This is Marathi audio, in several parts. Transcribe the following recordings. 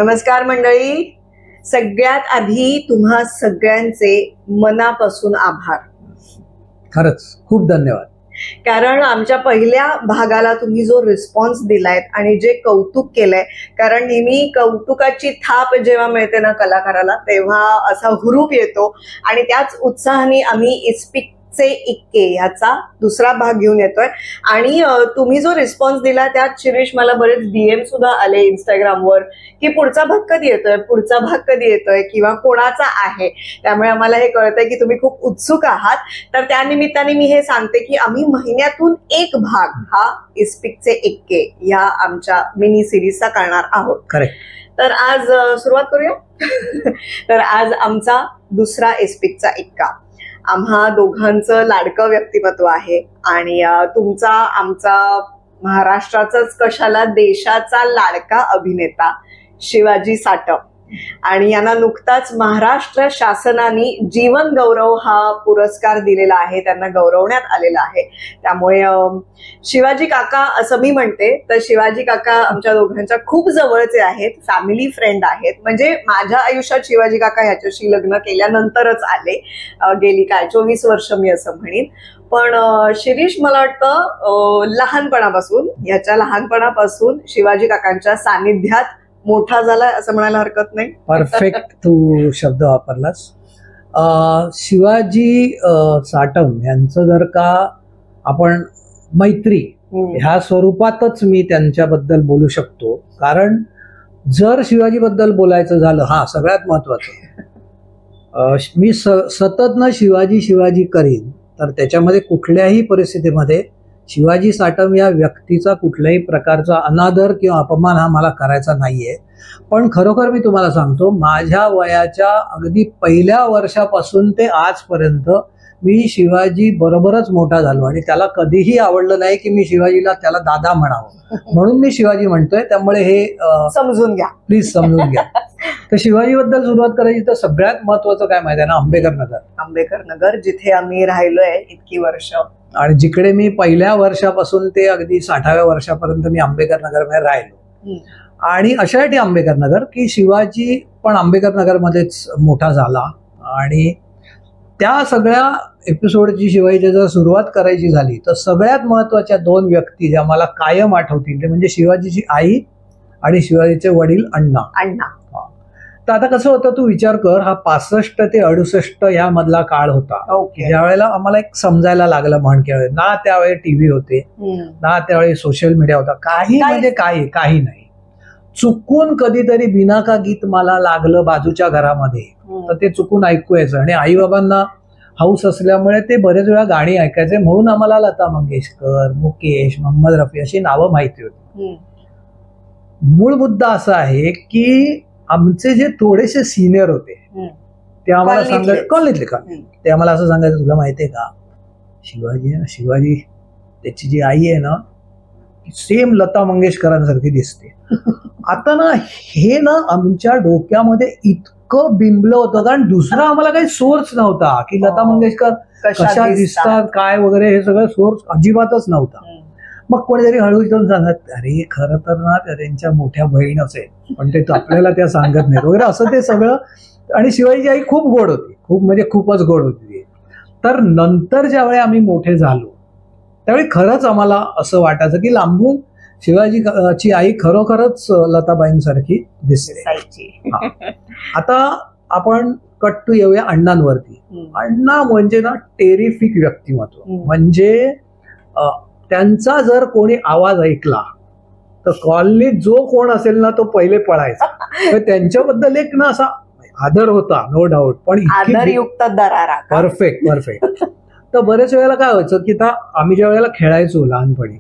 नमस्कार मंडळी. सगळ्यात आधी तुम्हा सगळ्यांचे मनापासून आभार. खरंच खूप धन्यवाद. कारण आमच्या पहिल्या भागाला तुम्ही जो रिस्पॉन्स दिलायत आणि जे कौतुक केलंय, कारण नेहमी कौतुकाची थाप जेव्हा मिळते ना कलाकाराला, तेव्हा असा हुरूप येतो आणि त्याच उत्साहाने आम्ही इस्पिकचे इक्के ह्याचा दुसरा भाग घेऊन येतोय. आणि तुम्ही जो रिस्पॉन्स दिला त्यात शिरीष मला बरेच DM सुद्धा आले इंस्टाग्रामवर की पुढचा भाग कधी येतोय, पुढचा भाग कधी येतोय किंवा कोणाचा आहे. त्यामुळे आम्हाला हे कळतंय की तुम्ही खूप उत्सुक आहात. तर त्या निमित्ताने मी हे सांगते की आम्ही महिन्यातून एक भाग हा इस्पिकचे इक्के या आमच्या मिनी सिरीजचा करणार आहोत. करेक्ट. तर आज सुरुवात करूया. तर आज आमचा दुसरा इस्पिकचा इक्का आम्हा दोघांचं लाडकं व्यक्तिमत्व आहे आणि तुमचा आमचा महाराष्ट्राचाच कशाला देशाचा लाडका अभिनेता शिवाजी साटम. आणि यांना नुकताच महाराष्ट्र शासनाने जीवन गौरव हा पुरस्कार दिलेला आहे, त्यांना गौरवण्यात आलेला आहे. त्यामुळे शिवाजी काका असं मी म्हणते, तर शिवाजी काका आमच्या दोघांच्या खूप जवळचे आहेत, फॅमिली फ्रेंड आहेत. म्हणजे माझ्या आयुष्यात शिवाजी काका ह्याच्याशी लग्न केल्यानंतरच आले. गेली 24 वर्ष मी असं म्हणेन. पण शिरीष मला वाटतं लहानपणापासून, याच्या लहानपणापासून शिवाजी काकांच्या सानिध्यात मोठा झाला असं म्हणायला हरकत नाही. परफेक्ट तू शब्द वापरलास. शिवाजी साटम यांचं जर का आपण मैत्री ह्या स्वरूपातच मी त्यांच्याबद्दल बोलू शकतो. कारण जर शिवाजी बद्दल बोलायचं झालं, हा सगळ्यात महत्वाचं, मी सतत ना शिवाजी शिवाजी करीन, तर त्याच्यामध्ये कुठल्याही परिस्थितीमध्ये शिवाजी साटम या व्यक्तीचा कुठल्याही प्रकारचा अनादर किंवा अपमान हा मला करायचा नाहीये. पण खरोखर मी तुम्हाला सांगतो, माझ्या वयाच्या अगदी पहिल्या वर्षापासून ते आजपर्यंत मी शिवाजी बरोबरच मोठा झालो आणि त्याला कधीही आवडलं नाही की मी शिवाजीला त्याला दादा म्हणावं, म्हणून मी शिवाजी म्हणतोय. त्यामुळे हे समजून घ्या, प्लीज समजून घ्या. तर शिवाजी बद्दल सुरुवात करायची तर सगळ्यात महत्वाचं काय माहिती आहे ना, आंबेकर नगर. आंबेकर नगर, जिथे आम्ही राहिलोय इतकी वर्ष आणि जिकडे मी पहिल्या वर्षापासून ते अगदी 60व्या वर्षापर्यंत मी आंबेकर नगरमध्ये राहिलो. आणि अशासाठी आंबेकर नगर की शिवाजी पण आंबेकर नगरमध्येच मोठा झाला. आणि त्या सगळ्या एपिसोडची शिवाजीची जर सुरुवात करायची झाली तर सगळ्यात महत्वाच्या दोन व्यक्ती ज्या मला कायम आठवतील ते म्हणजे शिवाजीची आई आणि शिवाजीचे वडील अण्णा. तर आता कसं होतं, तू विचार कर, हा 65 ते 68 या मधला काळ होता. ज्या वेळेला आम्हाला एक समजायला लागलं म्हणके, ना त्यावेळी टीव्ही होते, ना त्यावेळी सोशल मीडिया होता, काही म्हणजे काही नाही. चुकून कधीतरी बिनाका गीत मला लागलं बाजूच्या घरामध्ये, तर ते चुकून ऐकू यायचं. आणि आई बाबांना हाऊस असल्यामुळे ते बरेच वेळा गाणी ऐकायचे, म्हणून आम्हाला लता मंगेशकर, मुकेश, मोहम्मद रफी अशी नावं माहिती होती. मूळ मुद्दा असा आहे की आमचे जे थोडेसे सिनियर होते ते आम्हाला सांगायचे, कॉलनीतले का, ते आम्हाला असं सांगायचं, तुला माहितीये का शिवाजी त्याची जी आई आहे ना सेम लता मंगेशकरांसारखी दिसते. आता ना हे ना आमच्या डोक्यामध्ये इतकं बिंबलं होतं, कारण दुसरा आम्हाला काही सोर्स नव्हता की लता मंगेशकर कशा दिसतात काय वगैरे, हे सगळं सोर्स अजिबातच नव्हता. मग कोणीतरी हळूच जाऊन सांगत, अरे खरं तर ना त्यांच्या मोठ्या बहीणच आहे, पण ते आपल्याला त्या सांगत नाहीत वगैरे, असं ते सगळं. आणि शिवाजीची आई खूप गोड होती, खूप म्हणजे खूपच गोड होती. तर नंतर ज्यावेळी आम्ही मोठे झालो त्यावेळी खरंच आम्हाला असं वाटायचं की लांबून शिवाजीची आई खरोखरच लताबाईंसारखी दिसते. आता आपण कट टू येऊया अण्णांवरती. अण्णा म्हणजे ना टेरिफिक व्यक्तिमत्व. म्हणजे त्यांचा जर कोणी आवाज ऐकला तर कॉलनीत जो कोण असेल ना तो पहिले पळायचा. तर त्यांच्याबद्दल एक ना असा आदर होता, नो डाऊट, पण आदरयुक्त दरारा. परफेक्ट. तर बरेच वेळेला काय व्हायचं की आम्ही ज्या वेळेला खेळायचो लहानपणी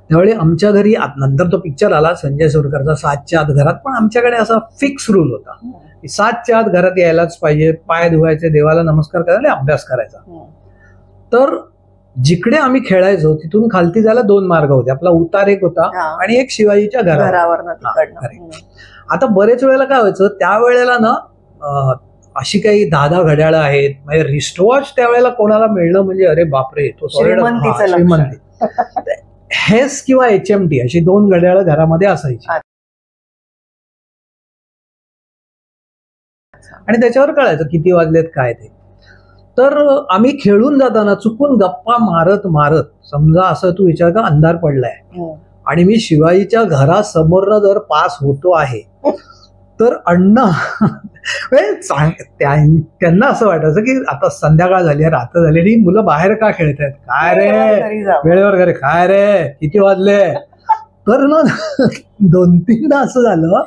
त्यावेळी आमच्या घरी, नंतर तो पिक्चर आला संजय सुरकरचा 7च्या आत घरात, पण आमच्याकडे असा फिक्स रूल होता की 7च्या आत घरात यायलाच पाहिजे, पाय धुवायचे, देवाला नमस्कार करायला, अभ्यास करायचा. तर जिकडे आम्ही खेळायचो तिथून खालती जायला 2 मार्ग होते. आपला उतार एक होता आणि एक शिवाजीच्या घरावर. आता बरेच वेळेला काय व्हायचं, त्यावेळेला ना अशी काही 10 घड्याळं आहेत, म्हणजे रिस्टवॉच त्यावेळेला कोणाला मिळणं म्हणजे अरे बापरे, तो श्रीमंती. हेस किंवा HMT अशी 2 घड्याळं घरामध्ये असायची. आणि त्याच्यावर कळायचं किती वाजलेत काय ते. तर आम्ही खेळून जाताना चुकून गप्पा मारत मारत, समजा असं तू विचार कर, अंधार पडलाय आणि मी शिवाजीच्या घरासमोरनं जर पास होतो आहे, तर अण्णा त्यांना असं वाटायचं की आता संध्याकाळ झाली आहे, रात्र झाली आणि मुलं बाहेर का खेळतायत, काय रे वेळेवर घरी, काय रे किती वाजले. तर ना 2-3दा असं झालं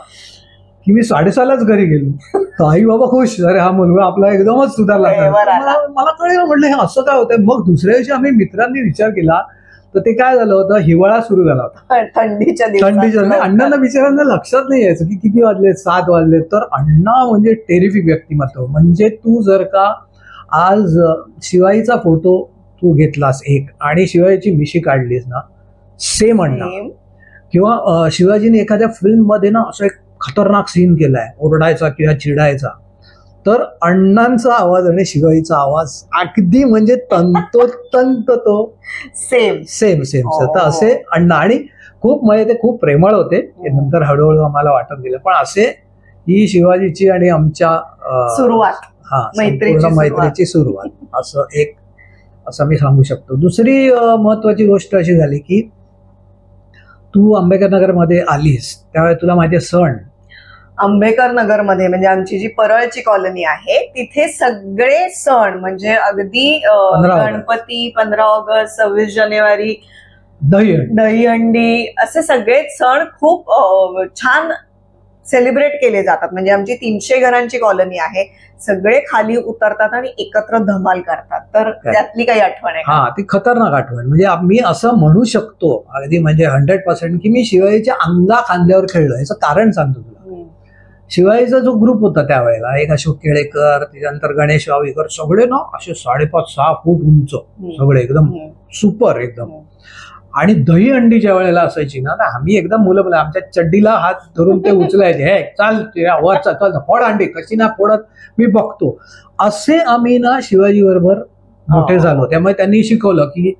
की मी 6:30लाच घरी गेलो. तर आई बाबा खुश, अरे हा मुलगा आपला एकदमच सुधारला. मला कळलं, म्हटलं हे असं काय होतंय. मग दुसऱ्या दिवशी आम्ही मित्रांनी विचार केला, तर ते काय झालं होतं, हिवाळा सुरू झाला होता, थंडीच्या अण्णांना बिचारांना लक्षात नाही यायचं की किती वाजले, 7 वाजले. तर अण्णा म्हणजे टेरिफिक व्यक्तिमत्व. म्हणजे तू जर का आज शिवाजीचा फोटो तू घेतलास एक आणि शिवाजीची मिशी काढलीस ना, सेम अण्णा. किंवा शिवाजीने एखाद्या फिल्म मध्ये ना असं एक खतरनाक सीन केलाय, ओरडायचा किंवा चिडायचा, तर अण्णांचा आवाज आणि शिवाजीचा आवाज अगदी म्हणजे तंतोतंत तो सेम सेम सेम. तर असे अण्णा, आणि खूप म्हणजे ते खूप प्रेमळ होते. नंतर हळूहळू आम्हाला वाटत गेलं, पण असे ही शिवाजीची आणि आमच्या सुरुवात, मैत्रीची सुरुवात असं मी सांगू शकतो. दुसरी महत्वाची गोष्ट अशी झाली की तू आंबेडकर नगर मध्ये आलीस त्यावेळेस तुला माहितीये सण, आंबेडकर नगर मध्ये म्हणजे आमची जी परळची कॉलनी आहे तिथे सगळे सण म्हणजे अगदी गणपती, 15 ऑगस्ट, 26 जानेवारी, दहीहंडी असे सगळे सण खूप छान सेलिब्रेट केले जातात. म्हणजे आमची 300 घरांची कॉलनी आहे, सगळे खाली उतरतात आणि एकत्र धमाल करतात. तर त्यातली काही आठवण आहे? हा, ती खतरनाक आठवण. म्हणजे मी असं म्हणू शकतो अगदी म्हणजे 100% की मी शिवाजीच्या अंगा खांद्यावर खेळलो. याचं कारण सांगतो तुला. शिवाजीचा जो ग्रुप होता त्यावेळेला, एक अशोक केळेकर, त्याच्यानंतर गणेश वावीकर, सगळे ना असे 5.5-6 फूट उंच, सगळे एकदम सुपर एकदम. आणि दहीहंडी ज्या वेळेला असायची ना, आम्ही एकदम मुलं आमच्या चड्डीला हात धरून ते उचलायचे, हे चाल वर चाल, फोड अंडी, कशी ना फोडत मी बघतो. असे आम्ही ना शिवाजी बरोबर मोठे झालो. त्यामुळे त्यांनी शिकवलं की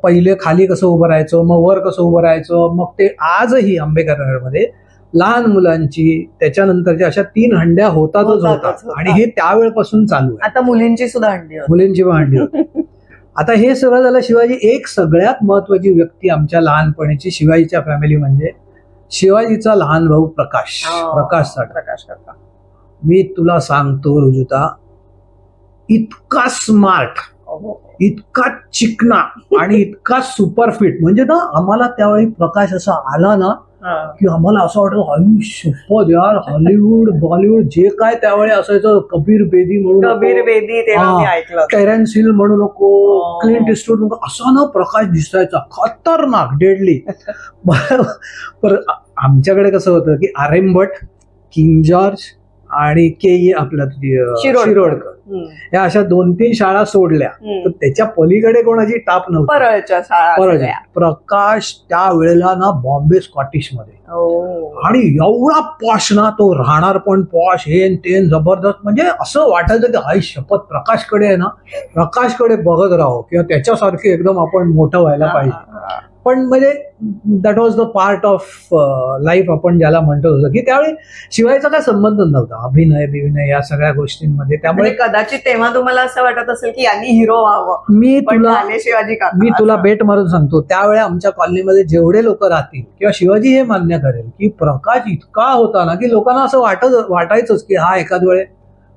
पहिले खाली कसं उभं राहायचं, मग वर कसं उभं राहायचं. मग ते आजही आंबेडकर नगरमध्ये लहान मुलांची त्याच्यानंतरच्या अशा 3 हंड्या होतात आणि हे त्यावेळेपासून चालू आहे. आता मुलींची सुद्धा हंडी, मुलींची पण हंडी होती. आता हे सगळं झालं. शिवाजी एक सगळ्यात महत्वाची व्यक्ती आमच्या लहानपणीची शिवाजीच्या फॅमिली म्हणजे शिवाजीचा लहान भाऊ प्रकाश काका. मी तुला सांगतो रुजुता, इतका स्मार्ट, इतका चिकना आणि इतका सुपरफिट. म्हणजे ना आम्हाला त्यावेळी प्रकाश असा आला ना की आम्हाला असं वाटतं आयुष्यपद यार, हॉलिवूड बॉलिवूड जे काय त्यावेळी असायचं, कबीर बेदी म्हणून, टेरेन्स हिल म्हणू नको, क्लिंट इस्टवूड नको, असा ना प्रकाश दिसायचा, खतरनाक, डेडली. आमच्याकडे कसं होतं की RM भट, किंग जॉर्ज आणि के आपलं शिरोडकर या अशा 2-3 शाळा सोडल्या, तर त्याच्या पलीकडे कोणाची टाप नव्हती. प्रकाश त्या वेळेला ना बॉम्बे स्कॉटिश मध्ये, आणि एवढा पॉश ना, तो राहणार पण पॉश, हेन तेन जबरदस्त. म्हणजे असं वाटायचं की हाय शपथ प्रकाशकडे आहे ना, प्रकाशकडे बघत राहो किंवा त्याच्यासारखे एकदम आपण मोठं व्हायला पाहिजे. पण म्हणजे that was the part of life आपण ज्याला म्हणतो होतो की त्यावेळी शिवाजीचा काय संबंध नव्हता अभिनय या सगळ्या गोष्टींमध्ये. त्यामुळे कदाचित तेव्हा तुम्हाला असं वाटत असेल की यांनी हिरो व्हावं. मी तुला बेट मारून सांगतो, त्यावेळी आमच्या कॉलनीमध्ये जेवढे लोक राहतील किंवा शिवाजी हे मान्य करेल की प्रकाश इतका होता ना की लोकांना असं वाटायचंच की हा एखाद वेळे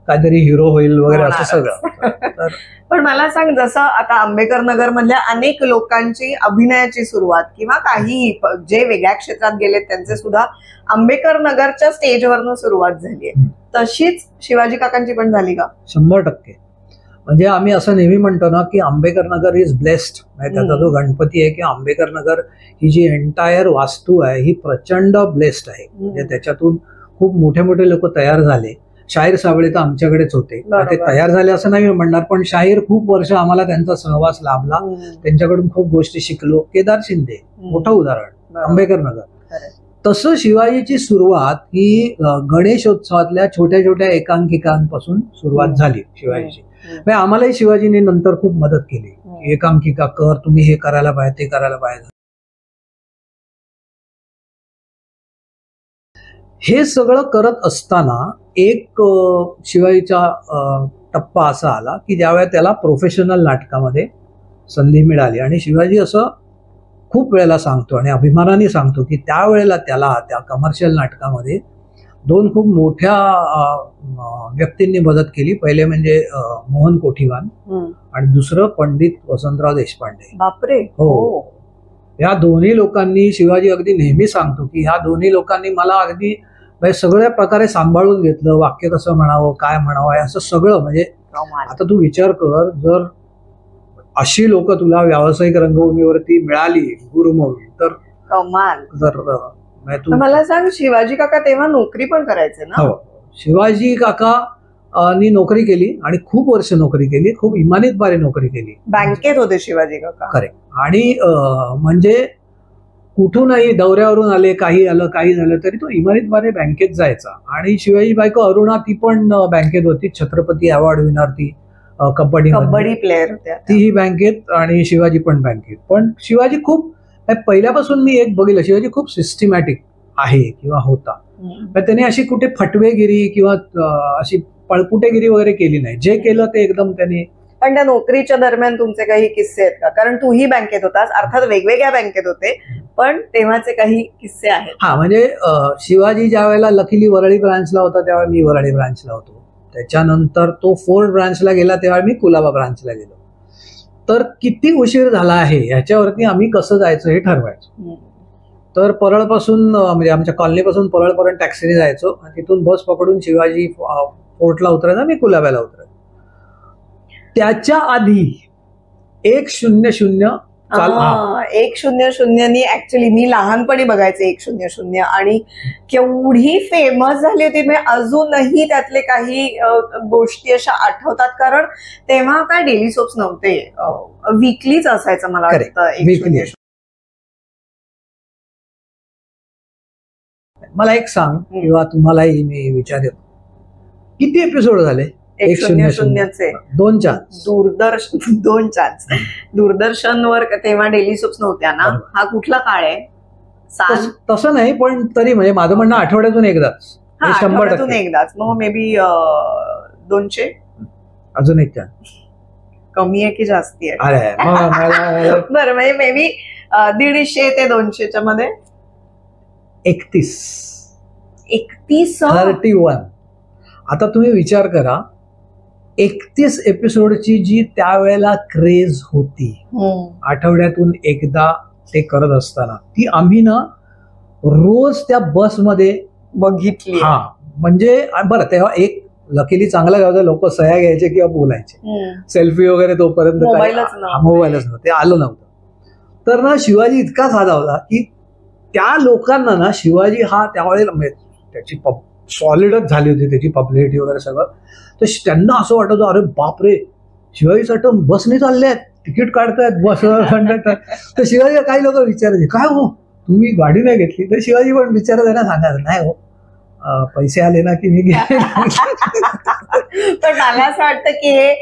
काहीतरी हिरो होईल वगैरे असं सगळं. पण मला सांग, जसं आता आंबेडकर नगर मधल्या अनेक लोकांची अभिनयाची सुरुवात किंवा काही जे वेगळ्या क्षेत्रात गेलेत त्यांचे सुद्धा आंबेडकर नगरच्या स्टेजवरनं सुरुवात झाली, तशीच शिवाजी काकांची पण झाली का? 100%. म्हणजे आम्ही असं नेहमी म्हणतो ना की आंबेडकर नगर इज ब्लेस्ड. त्याचा जो गणपती आहे की आंबेडकर नगर ही जी एंटायर वास्तू आहे ही प्रचंड ब्लेस्ड आहे. म्हणजे त्याच्यातून खूप मोठे मोठे लोक तयार झाले. शाहीर साबळे तर आमच्याकडेच होते, ते तयार झाले असं नाही म्हणणार, पण शाहीर खूप वर्ष आम्हाला त्यांचा सहवास लाभला, त्यांच्याकडून खूप गोष्टी शिकलो. केदार शिंदे मोठं उदाहरण, आंबेडकर नगर. तसं शिवाजीची सुरुवात ही गणेशोत्सवातल्या छोट्या छोट्या एकांकिकांपासून सुरुवात झाली शिवाजीची. म्हणजे आम्हालाही शिवाजीने नंतर खूप मदत केली, एकांकिका कर, तुम्ही हे करायला पाहिजे, ते करायला पाहिजे. हे सगळं करत असताना एक शिवाजीचा टप्पा असा आला की ज्यावेळेला त्याला प्रोफेशनल नाटकामध्ये संधी मिळाली. आणि शिवाजी असं खूप वेळेला सांगतो आणि अभिमानाने सांगतो की त्यावेळेला त्याला त्या कमर्शियल नाटकामध्ये दोन खूप मोठ्या व्यक्तींनी मदत केली. पहिले म्हणजे मोहन कोठीवान आणि दुसरं पंडित वसंतराव देशपांडे. बापरे. हो, या दोन्ही लोकांनी, शिवाजी अगदी नेहमी सांगतो की ह्या दोन्ही लोकांनी मला अगदी म्हणजे सगळ्या प्रकारे सांभाळून घेतलं. वाक्य कसं म्हणावं, काय म्हणावं, असं सगळं. म्हणजे आता तू विचार कर, जर अशी लोक तुला व्यावसायिक रंगभूमीवरती मिळाली गुरु म्हणून तर कमाल. तर मला सांग, शिवाजी काका तेव्हा नोकरी पण करायचे ना? हो, शिवाजी काका नी नोकरी केली आणि खूप वर्ष नोकरी केली, खूप इमानीतबारे नोकरी केली. बँकेत होते शिवाजी काका. करेक्ट. आणि म्हणजे कुठूनही दौऱ्यावरून आले, काही आलं काही झालं तरी तो इमानीतबारे बँकेत जायचा. आणि शिवाजी बायको अरुणा ती पण बँकेत होती, छत्रपती अवॉर्ड विनर, ती कबड्डी प्लेअर होत्या, तीही बँकेत आणि शिवाजी पण बँकेत. पण शिवाजी खूप पहिल्यापासून मी एक बघितलं, शिवाजी खूप सिस्टमॅटिक आहे किंवा होता. त्याने अशी कुठे फटवेगिरी किंवा अशी पळपुटेगिरी वगैरे केली नाही. जे केलं ते एकदम त्याने. पण त्या नोकरीच्या दरम्यान तुमचे काही किस्से आहेत का? कारण तूही बँकेत होतास, अर्थात वेगवेगळ्या बँकेत होते, पण तेव्हाचे काही किस्से आहेत? हा, म्हणजे शिवाजी ज्या वेळेला लकीली वरळी ब्रांचला होता तेव्हा मी वरळी ब्रांचला होतो. त्याच्यानंतर तो फोर्ट ब्रांचला गेला तेव्हा मी कुलाबा ब्रांचला गेलो. तर किती उशीर झाला आहे ह्याच्यावरती आम्ही कसं जायचं हे ठरवायचो. तर परळपासून म्हणजे आमच्या कॉलनीपासून परळपर्यंत टॅक्सीने जायचो आणि तिथून बस पकडून शिवाजी फोर्टला उतरायचा, मी कुलाब्याला उतरायचो. त्याच्या आधी 100 100 ऍक्च्युली मी लहानपणी बघायचे 100 आणि केवढी फेमस झाली होती. मी अजूनही त्यातले काही गोष्टी अशा आठवतात, कारण तेव्हा काय डेली सोप्स नव्हते, वीकलीच असायचं मला वाटतं. मला एक सांग, किंवा तुम्हालाही मी विचारेन, किती एपिसोड झाले? 100चे 2 चान्स. दूरदर्शन 2 चान्स. दूरदर्शनवर तेव्हा डेली सोप्स नव्हत्या ना. हा कुठला काळ आहे? तसं नाही, पण तरी म्हणजे माझं म्हणणं आठवड्यातून एकदाच. 100 एकदाच. मग मे बी 200. अजून एक चान्स. कमी आहे की जास्ती आहे? बरं, म्हणजे मे बी 150 ते 200च्या मध्ये 31. 31. आता तुम्ही विचार करा, 31 एपिसोडची जी त्यावेळेला क्रेज होती, आठवड्यातून एकदा ते करत असताना, ती आम्ही ना रोज त्या बसमध्ये बघितली. हा, म्हणजे बरं, तेव्हा एक लकीली चांगला गावचा लोक सह्या घ्यायचे किंवा बोलायचे. सेल्फी वगैरे तोपर्यंत मोबाईलच नव्हतं, ते आलं नव्हतं. तर ना शिवाजी इतका साधा होता की त्या लोकांना ना शिवाजी हा त्यावेळेला त्याची सॉलिडच झाली होती, त्याची पब्लिसिटी वगैरे सगळं. तर त्यांना असं वाटत होतं, अरे बापरे, शिवाजीसाठी बसने चालले आहेत, तिकीट काढतायत बस कंडक्टर. तर शिवाजी काही लोक विचारायचे, काय हो तुम्ही गाडी नाही घेतली? तर शिवाजी पण विचारत आहे ना, सांगायचं नाही हो, पैसे आले ना की मी घेतले. पण मला असं वाटतं की हे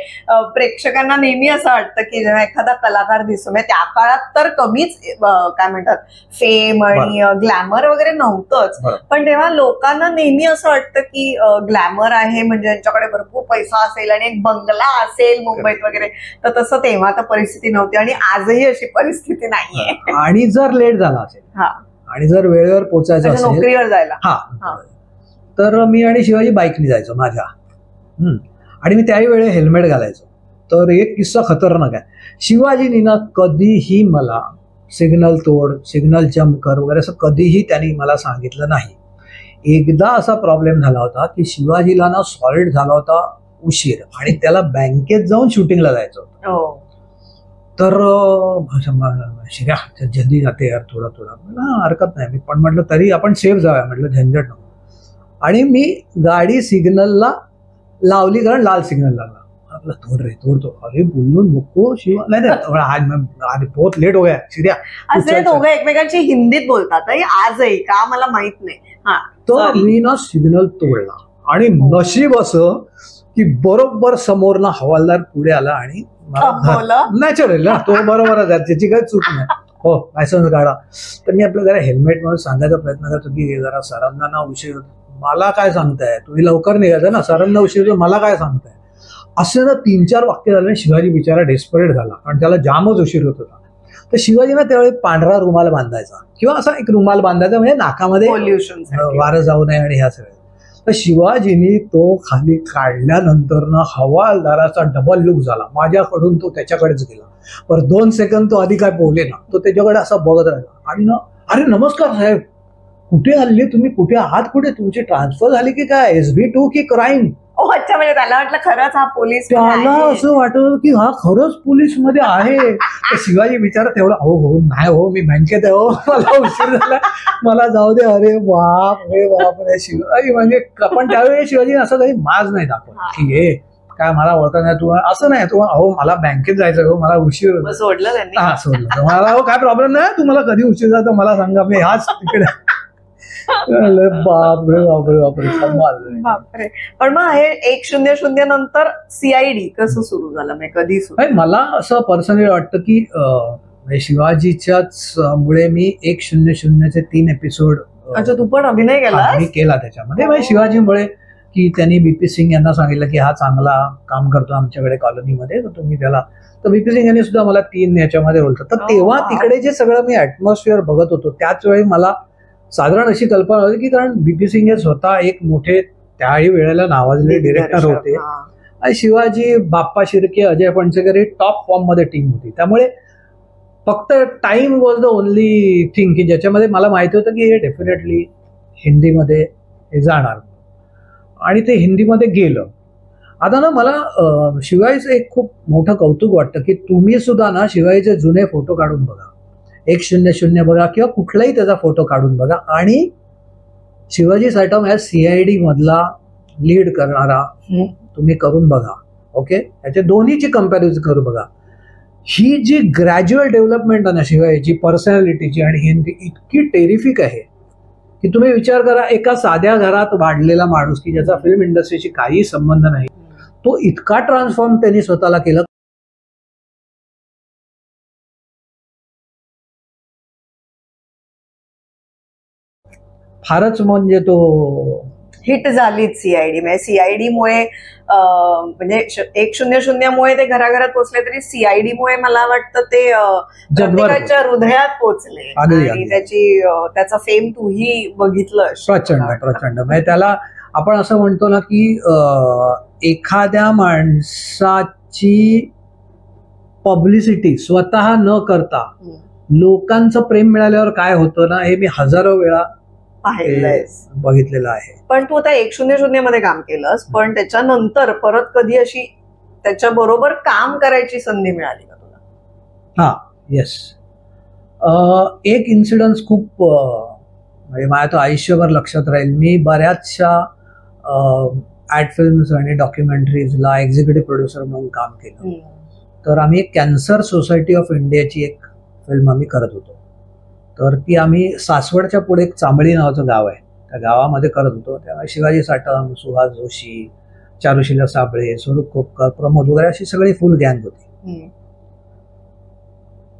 प्रेक्षकांना नेहमी असं वाटतं की जेव्हा एखादा कलाकार दिसतो, म्हणजे त्या काळात तर कमीच काय म्हणतात फेम आणि ग्लॅमर वगैरे नव्हतंच, पण तेव्हा लोकांना नेहमी असं वाटतं की ग्लॅमर आहे म्हणजे यांच्याकडे भरपूर पैसा असेल आणि एक बंगला असेल मुंबईत वगैरे. तर तसं तेव्हा तर परिस्थिती नव्हती आणि आजही अशी परिस्थिती नाहीये. आणि जर लेट झाला असेल आणि जर वेळेवर पोहोचायचं असेल नोकरीवर जायला, तर मी आणि शिवाजी बाईकने जायचो माझ्या. आणि मी त्याही वेळी हेल्मेट घालायचो. तर एक किस्सा खतरनाक आहे. शिवाजीनी ना कधीही मला सिग्नल तोड, सिग्नल जम्प कर वगैरे असं कधीही त्यांनी मला सांगितलं नाही. एकदा असा प्रॉब्लेम झाला होता की शिवाजीला ना सॉलिड झाला होता उशीर आणि त्याला बँकेत जाऊन शूटिंगला जायचं होतं. तर शिर्या जल्दी जाते यार, थोडा हरकत नाही. मी पण म्हटलं तरी आपण सेफ जाऊया, म्हटलं झंझट नको. आणि मी गाडी सिग्नलला लावली, कारण लाल सिग्नल लागला. आपला तोड रे तोड. अरे बोललो नको शिवा, नाही आज बहुत लेट हो गया शिर्या. असे दोघं एकमेकांची हिंदीत बोलतात आजही का मला माहित नाही. तर मी ना सिग्नल तोडला आणि नशीब असं की बरोबर समोरनं हवालदार पुढे आला आणि नॅचरल ना, तो बरोबरच आहे, त्याची काही चूक नाही. हो लायसन्स काढा. तर मी आपलं जरा हेल्मेट म्हणून सांगायचा प्रयत्न करतो की जरा सरांना ना उशीर होतो. मला काय सांगताय, तुम्ही लवकर निघायचं ना, सरांना उशीर होतो, मला काय सांगताय. असे ना 3-4 वाक्य झाले. शिवाजी बिचारा डेस्परेट झाला कारण त्याला जामच उशीर होत होता. तर शिवाजीना त्यावेळी पांढरा रुमाल बांधायचा किंवा असा एक रुमाल बांधायचा म्हणजे नाकामध्ये पोल्युशन वारं जाऊ नये आणि ह्या सगळ्या. तर शिवाजीनी तो खाली काढल्यानंतर ना हवालदाराचा डबल लुक झाला. माझ्याकडून तो त्याच्याकडेच गेला. पर 2 सेकंद तो आधी काय बोलले ना, तो त्याच्याकडे असा बघत राहिला आणि ना, अरे नमस्कार साहेब, कुठे हल्ली तुम्ही, कुठे आहात, कुठे तुमची ट्रान्सफर झाली की काय, SB2 की क्राईम. अच्छा, म्हणजे त्याला वाटलं खरंच हा पोलीस. त्याला असं वाटत की हा खरंच पोलीस मध्ये आहे. शिवाजी विचारत तेवढा, हो हो नाही हो, मी बँकेत आहे हो, मला उशीर झाला, मला जाऊ दे. अरे बाप रे शिवाजी म्हणजे. पण त्यावेळी शिवाजी असं काही माज नाही दाखवत की हे काय मला ओळखत नाही तू, असं नाही. तू अहो मला बँकेत जायचं हो, मला उशीर. सोडलं त्यांनी. हा सोडलं. मला हो काय प्रॉब्लेम नाही, तुम्हाला कधी उशीर जातो मला सांगा, मी हाच तिकडे. बापरे बापरे बापरे बापरे. पण मग हे 100 नंतर CID कसं सुरू झालं, म्हणजे कधी सुरू? मला असं पर्सनली वाटतं की शिवाजीच्याच मुळे मी 100चे 3 एपिसोड. अच्छा, तू पण अभिनय केला? मी केला त्याच्यामध्ये. म्हणजे शिवाजीमुळे की त्यांनी BP सिंग यांना सांगितलं की हा चांगला काम करतो आमच्याकडे कॉलनीमध्ये, तर तुम्ही त्याला. तर BP सिंग यांनी सुद्धा मला 3 याच्यामध्ये रोल. तर तेव्हा तिकडे जे सगळं मी ऍटमॉस्फिअर बघत होतो त्याच वेळी मला साधारण अशी कल्पना होती की कारण BP सिंग हे स्वतः एक मोठे त्याही वेळेला नावाजलेले डिरेक्टर होते आणि शिवाजी, बाप्पा शिर्के, अजय फणसेकर ही टॉप फॉर्म मध्ये टीम होती. त्यामुळे फक्त time was the only thing की ज्याच्यामध्ये मला माहिती होतं की हे डेफिनेटली हिंदीमध्ये हे जाणार आणि ते हिंदीमध्ये गेलं. आता ना मला शिवाजीचं एक खूप मोठं कौतुक वाटतं की तुम्ही सुद्धा ना शिवाजीचे जुने फोटो काढून बघा, 100 बघा किंवा कुठलाही त्याचा फोटो काढून बघा आणि शिवाजी सायटम ह्या CID मधला लीड करणारा तुम्ही करून बघा. ओके, याचे दोन्हीची कंपॅरिझन करून बघा. ही जी ग्रॅज्युअल डेव्हलपमेंट आहे ना शिवाजीची पर्सनॅलिटीची आणि हिंदी इतकी टेरिफिक आहे की तुम्ही विचार करा, एका साध्या घरात वाढलेला माणूस की ज्याचा फिल्म इंडस्ट्रीशी काही संबंध नाही, तो इतका ट्रान्सफॉर्म त्यांनी स्वतःला केलं. फारच म्हणजे तो हिट झालीच CID. म्हणजे CID मुळे म्हणजे 100 मुळे ते घराघरात पोहोचले तरी CID मुळे मला वाटतं ते प्रत्येकाच्या हृदयात पोहोचले आणि त्याचा फेम तूही बघितलं. प्रचंड म्हणजे त्याला आपण असं म्हणतो ना की एखाद्या माणसाची पब्लिसिटी स्वतः न करता लोकांचं प्रेम मिळाल्यावर काय होतं ना, हे मी हजारो वेळा बघितलेलं आहे. पण तू आता 100 मध्ये काम केलंस, पण त्याच्यानंतर परत कधी अशी त्याच्या बरोबर काम करायची संधी मिळाली का तुला? हा, येस. एक इन्सिडन्स खूप म्हणजे माझ्या तो आयुष्यभर लक्षात राहील. मी बऱ्याचशा ऍड फिल्म्स आणि डॉक्युमेंटरीजला एक्झिक्युटिव्ह प्रोड्युसर म्हणून काम केलं. तर आम्ही कॅन्सर सोसायटी ऑफ इंडियाची एक फिल्म आम्ही करत होतो. तर ती आम्ही सासवडच्या पुढे एक चांबळी नावाचं गाव आहे, त्या गावामध्ये करत होतो. त्यामुळे शिवाजी साटम, सुहास जोशी, चारुशीला साबळे, स्वरूप खोपकर, प्रमोद वगैरे अशी सगळी फुल गँग होती.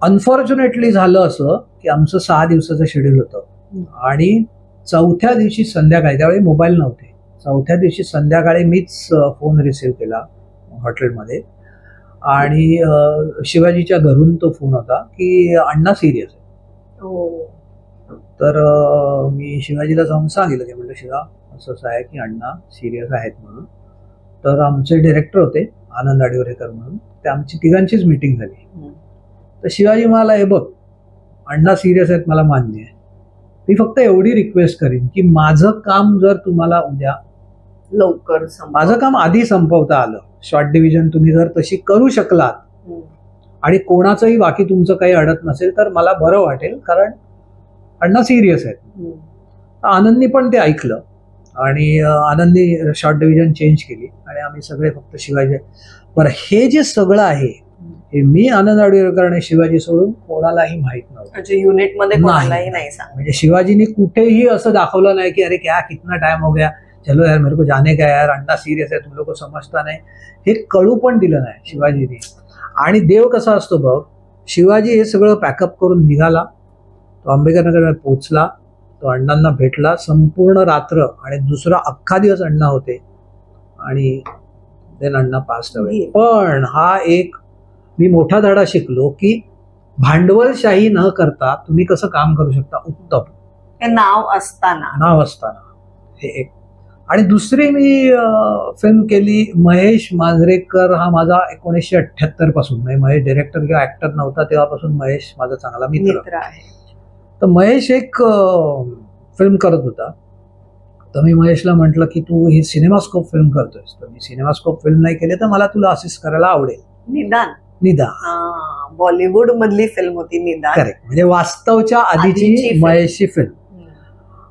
अनफॉर्च्युनेटली झालं असं की आमचं 6 दिवसाचं शेड्यूल होतं आणि 4थ्या दिवशी संध्याकाळी, त्यावेळी मोबाईल नव्हते, 4थ्या दिवशी संध्याकाळी मीच फोन रिसिव्ह केला हॉटेलमध्ये आणि शिवाजीच्या घरून तो फोन होता की अण्णा सिरियस आहे. तर मी शिवाजीला जाऊन सांगितलं की म्हटलं शिवा असं आहे की अण्णा सिरियस आहेत म्हणून. तर आमचे डिरेक्टर होते आनंद आडिवरेकर म्हणून, ते आमची तिघांचीच मीटिंग झाली. तर शिवाजी मला, हे बघ अण्णा सिरियस आहेत मला मान्य आहे, मी फक्त एवढी रिक्वेस्ट करीन की माझं काम जर तुम्हाला उद्या लवकर माझं काम आधी संपवता आलं, शॉर्ट डिव्हिजन तुम्ही जर तशी करू शकलात आणि कोणाचंही बाकी तुमचं काही अडत नसेल तर मला बरं वाटेल, कारण अण्णा सिरियस आहेत. आनंदनी पण ते ऐकलं आणि आनंदनी शॉर्ट डिव्हिजन चेंज केली आणि आम्ही सगळे फक्त शिवाजी. बरं, हे जे सगळं आहे हे मी आनंद आडिवरेकर आणि शिवाजी सोडून कोणालाही माहित नव्हतं. युनिटमध्ये कोणालाही नाही सांग. म्हणजे शिवाजीनी कुठेही असं दाखवलं नाही की अरे क्या कितना टाइम हो गया, चलो यार मेरे को जाने का यार, अण्णा सिरियस आहे, तुम लोग को समजता नाही, हे कळू पण दिलं नाही शिवाजीने. आणि देव कसा असतो बघ, शिवाजी हे सगळं पॅकअप करून निघाला. तो आंबेडकर नगरला पोचला, तो अण्णांना भेटला संपूर्ण रात्र, आणि दुसरा अख्खा दिवस अण्णा होते, आणि देन अण्णा पास्ट अवे. पण हा एक मी मोठा धडा शिकलो की भांडवलशाही न करता तुम्ही कसं काम करू शकता उत्तम, हे नाव असताना हे एक. आणि दुसरी मी फिल्म केली महेश मांजरेकर, हा माझा 1978 पासून, म्हणजे महेश डिरेक्टर किंवा ऍक्टर नव्हता तेव्हापासून महेश माझा चांगला मित्र आहे. तर महेश एक फिल्म करत होता, तर मी महेशला म्हटलं की तू ही सिनेमास्कोप फिल्म करतोयस, तर मी सिनेमास्कोप फिल्म नाही केली तर मला तुला असिस्ट करायला आवडेल. निदान बॉलिवूड मधली फिल्म होती निदान. करेक्ट, म्हणजे वास्तवच्या आधीची महेशची फिल्म.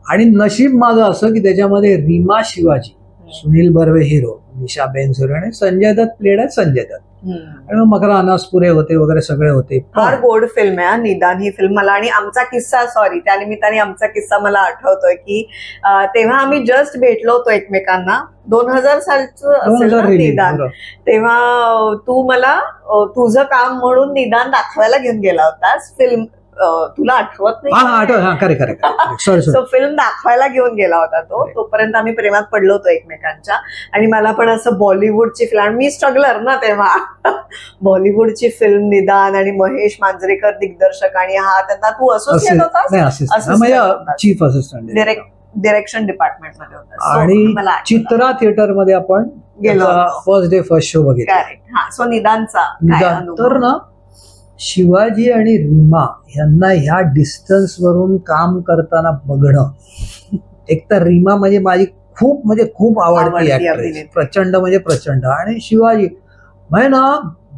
आणि नशीब माझं असं की त्याच्यामध्ये रीमा शिवाजी, सुनील बर्वे हिरो, निशा बेनसुरे आणि संजय दत्त प्लेड आहे संजय दत्त, आणि मग मकरा अनासपुरे होते वगैरे सगळे होते. फार गोड फिल्म आहे निदान ही फिल्म. मला आणि आमचा किस्सा, सॉरी त्या निमित्ताने आमचा किस्सा मला आठवतोय की तेव्हा आम्ही जस्ट भेटलो होतो एकमेकांना, 2000 सालचं निदान. तेव्हा तू मला तुझं काम म्हणून निदान दाखवायला घेऊन गेला होतास. फिल्म तुला आठवत नाही, सो फिल्म दाखवायला घेऊन गेला होता तो. तोपर्यंत आम्ही प्रेमात पडलो होतो एकमेकांच्या. आणि मला पण असं बॉलिवूडची फिल्म, मी स्ट्रगलर ना तेव्हा, बॉलिवूडची फिल्म निदान आणि महेश मांजरेकर दिग्दर्शक, आणि हा त्यांना तू असोसिएट होता, चीफ असिस्टंट डिरेक्शन डिपार्टमेंट मध्ये होता. आणि चित्रा थिएटर मध्ये आपण गेलो, फर्स्ट डे फर्स्ट शो बघितला. सो निदानचा तर ना शिवाजी आणि रीमा यांना ह्या डिस्टन्स वरून काम करताना बघणं, एक तर रीमा म्हणजे माझी खूप आवडती ऍक्ट्रेस, प्रचंड म्हणजे प्रचंड, आणि शिवाजी म्हणजे ना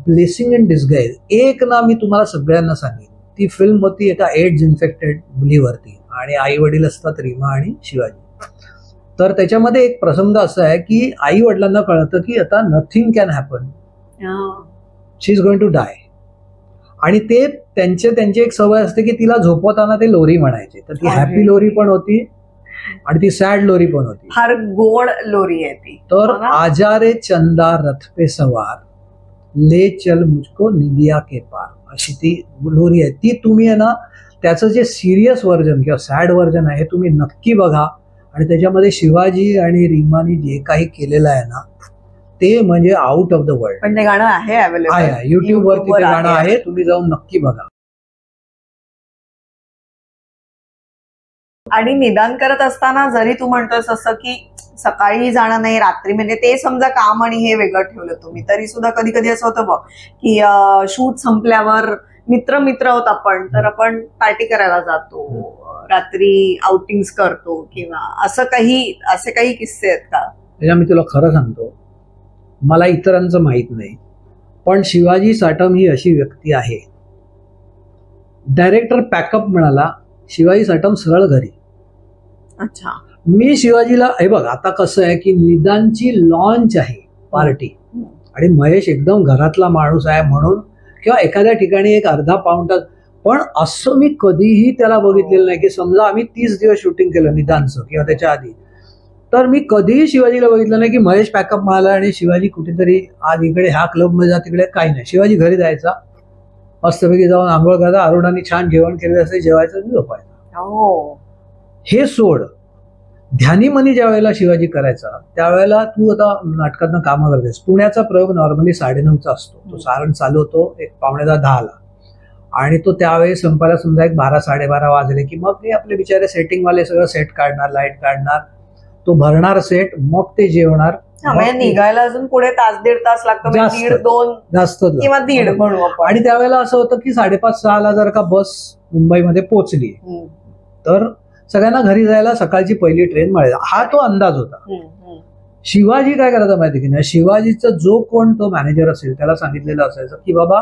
ब्लेसिंग इन डिस्गाईज. एक ना मी तुम्हाला सगळ्यांना सांगेन, ती फिल्म होती एका एड्स इन्फेक्टेड मुलीवरती, आणि आई वडील असतात रीमा आणि शिवाजी. तर त्याच्यामध्ये एक प्रसंग असा आहे की आई वडिलांना कळतं की आता nothing can happen, she is going to die. आणि ते त्यांची एक सवय असते की तिला झोपवताना ते लोरी म्हणायचे, तर ती हॅपी लोरी पण होती आणि ती सॅड लोरी पण होती. फार गोड लोरी आहे ती. तर आजारे चंदा रथ पे सवार, ले चल मुझको निदिया के पार, अशी ती लोरी आहे. ती तुम्ही आहे ना, त्याचं जे सिरियस व्हर्जन किंवा सॅड व्हर्जन आहे तुम्ही नक्की बघा. आणि त्याच्यामध्ये शिवाजी आणि रीमानी जे काही केलेलं आहे ना, ते म्हणजे आउट ऑफ द वर्ल्ड. पण ते गाणं आहे अवेलेबल, आहे युट्यूब वरती ते गाणं आहे, तुम्ही जाऊन नक्की बघा. आणि निदान करत असताना जरी तू म्हणतोस असं की सकाळी जाणं नाही, रात्री, म्हणजे ते समजा काम आणि हे वेगळं ठेवलं तुम्ही, तरी सुद्धा कधी कधी असं होतं बघ की शूट संपल्यावर मित्र आहोत आपण, तर आपण पार्टी करायला जातो, रात्री आउटिंग्स करतो, किंवा असे काही किस्से आहेत का? त्याच्या मी तुला खरं सांगतो, मला इतरांचं माहित नाही, पण शिवाजी साटम ही अशी व्यक्ती आहे. डायरेक्टर पॅकअप म्हणाला, शिवाजी साटम सरळ घरी. अच्छा. मी शिवाजीला, हे बघ आता कसं आहे की निदानची लॉन्च आहे पार्टी, आणि महेश एकदम घरातला माणूस आहे म्हणून, किंवा एखाद्या ठिकाणी एक अर्धा पाऊण तास, पण असं मी कधीही त्याला बघितलेलं नाही की समजा आम्ही 30 दिवस शूटिंग केलं निदानचं किंवा त्याच्या आधी, तर मी कधीही शिवाजीला बघितलं नाही की महेश पॅकअप मारला आणि शिवाजी कुठेतरी आज इकडे ह्या क्लबमध्ये जा, तिकडे काही नाही. शिवाजी घरी जायचा, मस्तपैकी जाऊन आंघोळ करायचा, अरुणाने छान जेवण केलेलं असेल, जेवायचं, झोपायचं. हे सोड, ध्यानीमनी ज्या वेळेला शिवाजी करायचा त्यावेळेला तू आता नाटकातनं कामं करतेस. पुण्याचा प्रयोग नॉर्मली 9:30चा असतो, तो सारण चालू होतो एक 9:45-10ला, आणि तो त्यावेळी संपायला समजा एक 12-12:30 वाजले की मग ते आपले बिचारे सेटिंगवाले सगळं सेट काढणार, लाईट काढणार, तो भरणार सेट, मग ते जेवणार. निघायला अजून पुढे तास दीड तास लागतो, 1.5-2 जास्त किंवा 1.5 म्हणू आपण. आणि त्यावेळेला असं होतं की 5:30-6ला जर का बस मुंबईमध्ये पोहोचली तर सगळ्यांना घरी जायला सकाळची पहिली ट्रेन मिळायची, हा तो अंदाज होता. शिवाजी काय करायचा माहिती की नाही, शिवाजीचा जो कोण तो मॅनेजर असेल त्याला सांगितलेलं असायचं की बाबा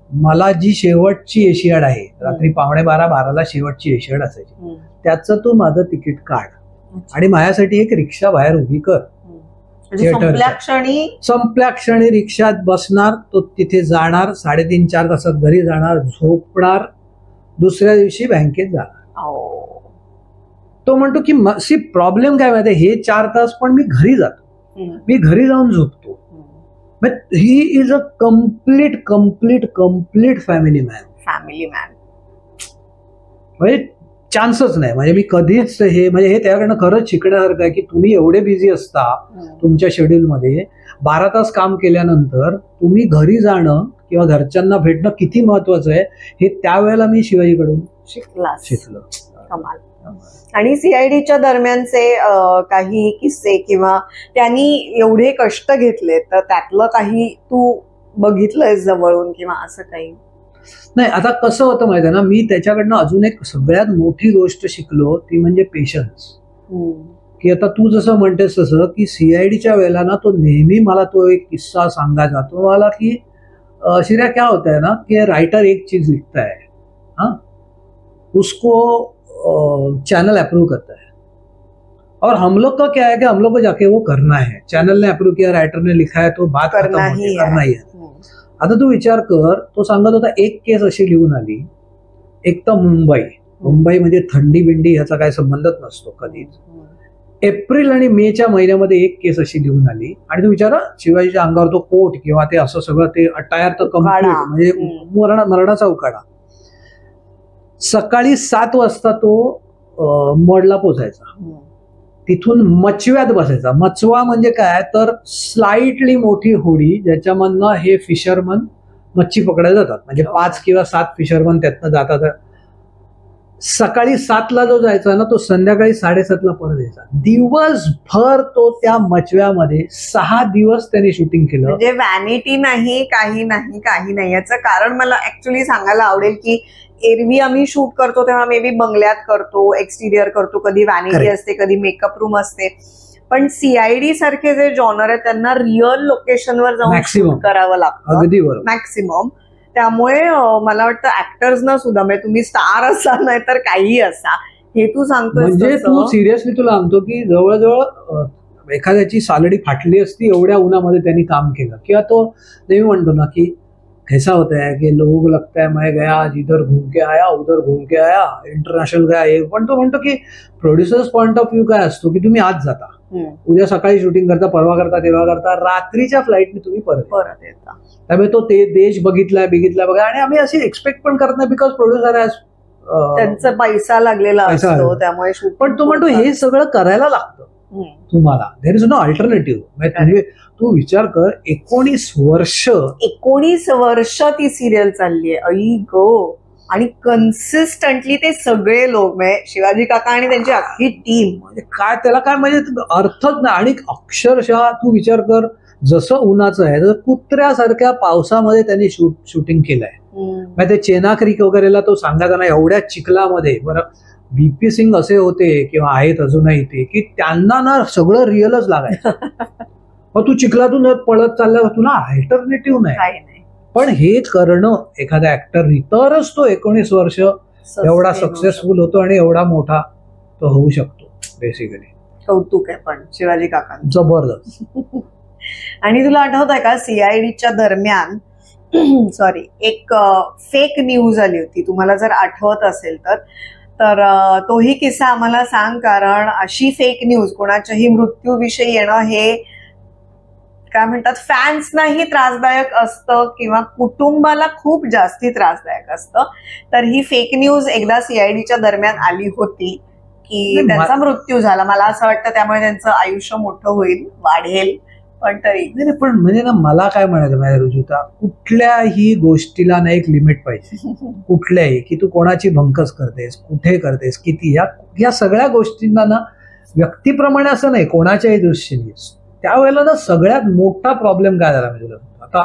मला जी शेवटची एशियाड आहे, रात्री 11:45-12ला शेवटची एशियाड असायची, त्याचं तू माझं तिकीट काढ आणि माझ्यासाठी एक रिक्षा बाहेर उभी कर. संपल्या क्षणी रिक्षात बसणार, तो तिथे जाणार, 3.5-4 तासात घरी जाणार, झोपणार, दुसऱ्या दिवशी बँकेत जाणार. तो म्हणतो की प्रॉब्लेम काय माहिती, हे 4 तास पण मी घरी जातो, मी घरी जाऊन झोपतो, he is a complete family man. म्हणजे चान्सच नाही. म्हणजे मी कधीच हे म्हणजे हे त्याकडनं खरंच शिकण्यासारखं आहे की तुम्ही एवढे बिझी असता तुमच्या शेड्यूलमध्ये, 12 तास काम केल्यानंतर तुम्ही घरी जाणं किंवा घरच्यांना भेटणं किती महत्वाचं आहे हे त्यावेळेला मी शिवाजीकडून शिकलो. कमाल. आणि सीआयडीच्या दरम्यानचे काही किस्से किंवा त्यांनी एवढे कष्ट घेतले तर त्यातलं काही तू बघितलंय जवळून किंवा असं काही? नाही, आता कसं होतं माहिती आहे ना, मी त्याच्याकडनं अजून एक सगळ्यात मोठी गोष्ट शिकलो ती म्हणजे पेशन्स. की आता तू जसं म्हणतेस तसं की सीआयडीच्या वेळेला ना तो नेहमी मला तो एक किस्सा सांगायचा. तो मला की शिर्या क्या होता है ना कि राइटर एक चीज लिखता है, हाँ, उसको चैनल अप्रूव करता है और हम लोग का क्या है कि हम लोग को जाके वो करना है. चैनल ने अप्रूव किया, राइटर ने लिखा है, तो बात करना ही है. आता तू विचार कर, तो सांगत होता एक केस अशी लिहून आली, एक तर मुंबई म्हणजे थंडी बिंडी ह्याचा काही संबंधच नसतो कधीच. एप्रिल आणि मेच्या महिन्यामध्ये एक केस अशी लिहून आली आणि तू विचार शिवाजीच्या अंगावर तो कोट किंवा ते असं सगळं ते अटायर तर कम्प्लीट म्हणजे मरणाचा उकाडा. सकाळी 7 वाजता तो मडला पोचायचा, तिथून मचव्यात बसायचा. मचवा म्हणजे काय तर स्लाइटली मोठी होडी ज्याच्यामधनं हे फिशरमन मच्छी पकडायला जातात. म्हणजे 5 किंवा 7 फिशरमन त्यातनं जातात. सकाळी 7ला जो जायचा ना तो संध्याकाळी 7:30ला परत यायचा. दिवसभर तो त्या मचव्यामध्ये 6 दिवस त्यांनी शूटिंग केलं. म्हणजे व्हॅनिटी नाही, काही नाही. याचं कारण मला ऍक्च्युली सांगायला आवडेल की एरवी आम्ही शूट करतो तेव्हा मे बी बंगल्यात करतो, एक्सटिरियर करतो, कधी व्हॅनिटी असते, कधी मेकअप रूम असते. पण सीआयडी सारखे जे जॉनर आहे त्यांना रिअल लोकेशनवर जाऊन शूट करावं लागतं. अगदी बरोबर. मॅक्सिमम. त्यामुळे मला वाटतं ऍक्टर्सना सुद्धा, म्हणजे तुम्ही स्टार असा नाही तर काही असा, हे तू सांगतोय म्हणजे तू सिरियसली तुला सांगतो की जवळजवळ एखाद्याची सालडी फाटली असती एवढ्या उन्हामध्ये त्यांनी काम केलं. किंवा तो नेहमी म्हणतो ना की कैसा होता है कि लोग लगता है मैं गया आज इधर घूम के आया, उधर घूम के आया, इंटरनॅशनल गया. पण तो म्हणतो की प्रोड्युसर्स पॉइंट ऑफ व्ह्यू काय असतो की तुम्ही आज जाता, उद्या सकाळी शूटिंग करता, परवा करता, तेव्हा करता, रात्रीच्या फ्लाईटने तुम्ही परत येता. त्यामुळे तो ते देश बघितलाय बघा. आणि आम्ही अशी एक्सपेक्ट पण करत नाही बिकॉज प्रोड्युसर त्यांचा पैसा लागलेला असतो त्यामुळे. पण तो म्हणतो हे सगळं करायला लागतं तुम्हाला, देर इज नो अल्टरनेटिव्ह. तू विचार कर, 19 वर्ष ती सिरियल चालली आहे. आई गो. आणि कन्सिस्टंटली ते सगळे लोक, म्हणजे शिवाजी काका आणि त्यांची अख्खी टीम, म्हणजे काय त्याला काय म्हणजे अर्थच नाही. आणि अक्षरशः तू विचार कर, जसं उन्हाचं आहे तसं कुत्र्यासारख्या पावसामध्ये त्यांनी शूटिंग केलंय. म्हणजे ते चेना क्रीक वगैरेला तो सांगायचा ना एवढ्या चिखलामध्ये. बरं, बीपी सिंग असे होते किंवा आहेत अजूनही ते की त्यांना ना सगळं रिअलच लागायचं. मग तू चिखलातून पळत चालल्यावर तुला अल्टरनेटिव्ह नाही. पण हे करणं एखाद्या ऍक्टरनी तरच तो 19 वर्ष एवढा सक्सेसफुल होतो आणि एवढा मोठा तो होऊ शकतो. बेसिकली कौतुक आहे पण शिवाजी काका, जबरदस्त. आणि तुला आठवत आहे का सीआयडीच्या दरम्यान एक फेक न्यूज आली होती, तुम्हाला जर आठवत असेल तर तोही किस्सा आम्हाला सांग. कारण अशी फेक न्यूज कोणाच्याही मृत्यूविषयी येणं हे काय म्हणतात फॅन्सनाही त्रासदायक असतं किंवा कुटुंबाला खूप जास्ती त्रासदायक असतं. तर ही फेक न्यूज एकदा सीआयडीच्या दरम्यान आली होती की त्यांचा मृत्यू झाला. मला असं वाटतं त्यामुळे त्यांचं आयुष्य मोठं होईल, वाढेल. पण तरी पण म्हणजे ना मला काय म्हणायचं माझ्या रुजुता, कुठल्याही गोष्टीला ना एक लिमिट पाहिजे. कुठल्याही की तू कोणाची भंकस करतेस, कुठे करतेस, किती, या सगळ्या गोष्टींना ना व्यक्तीप्रमाणे असं नाही, कोणाच्याही दृष्टीने. त्यावेळेला ना सगळ्यात मोठा प्रॉब्लेम काय झाला म्हणजे आता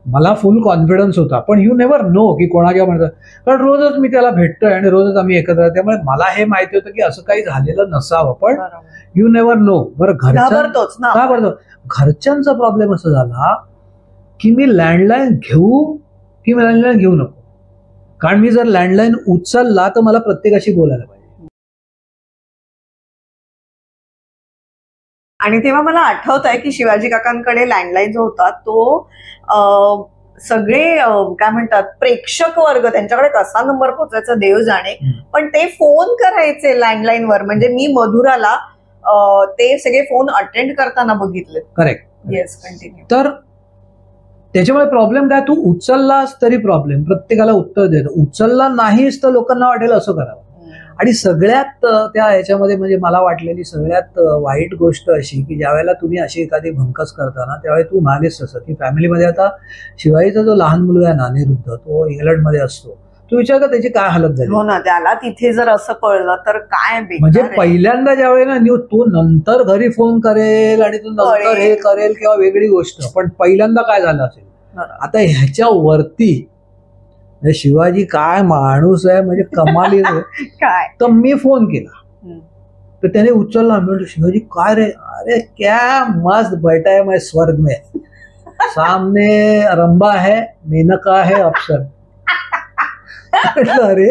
मला फुल कॉन्फिडन्स होता, पण यू नेव्हर नो की कोणाच्या म्हणतात. कारण रोजच मी त्याला भेटतोय आणि रोजच आम्ही एकत्र, त्यामुळे मला हे माहिती होतं की असं काही झालेलं नसावं. पण यू नेव्हर नो. बरं, घरच्यांचा प्रॉब्लेम असा झाला की मी लँडलाईन घेऊ की मी लँडलाईन घेऊ नको. कारण मी जर लँडलाईन उचलला तर मला प्रत्येकाशी बोलायला पाहिजे. आणि तेव्हा मला आठवत आहे की शिवाजी काकांकडे लँडलाईन जो होता तो सगळे काय म्हणतात प्रेक्षक वर्ग त्यांच्याकडे कसा नंबर पोहोचायचा देव जाणे, पण ते फोन करायचे लँडलाईनवर. म्हणजे मी मधुराला ते सगळे फोन अटेंड करताना बघितले. करेक्ट. Yes, continue. तर त्याच्यामुळे प्रॉब्लेम काय, तू उचललास तरी प्रॉब्लेम, प्रत्येकाला उत्तर देतो, उचलला नाहीस तर लोकांना वाटेल असं करावं. आणि सगळ्यात त्या ह्याच्यामध्ये म्हणजे मला वाटलेली सगळ्यात वाईट गोष्ट अशी की ज्यावेळेला तुम्ही अशी एखादी भंकस करता ना, त्यावेळेला तू म्हणालीस तसं की फॅमिलीमध्ये आता शिवाजीचा जो लहान मुलगा आहे ना अनिरुद्ध, तो इंग्लंडमध्ये असतो, तू विचार कर त्याची काय हालत झाली. हो ना, त्याला तिथे जर असं कळलं तर काय म्हणजे पहिल्यांदा ज्यावेळेला तो नंतर घरी फोन करेल आणि तू नंतर हे करेल किंवा वेगळी गोष्ट, पण पहिल्यांदा काय झालं असेल. आता ह्याच्या वरती शिवाजी काय माणूस आहे, म्हणजे कमाली काय. तर मी फोन केला तर त्याने उचलला, म्हणजे शिवाजी काय रे, अरे क्या मस्त बैठा है मैं स्वर्ग में, सामने रंबा है, मेनका है, अप्सर. अरे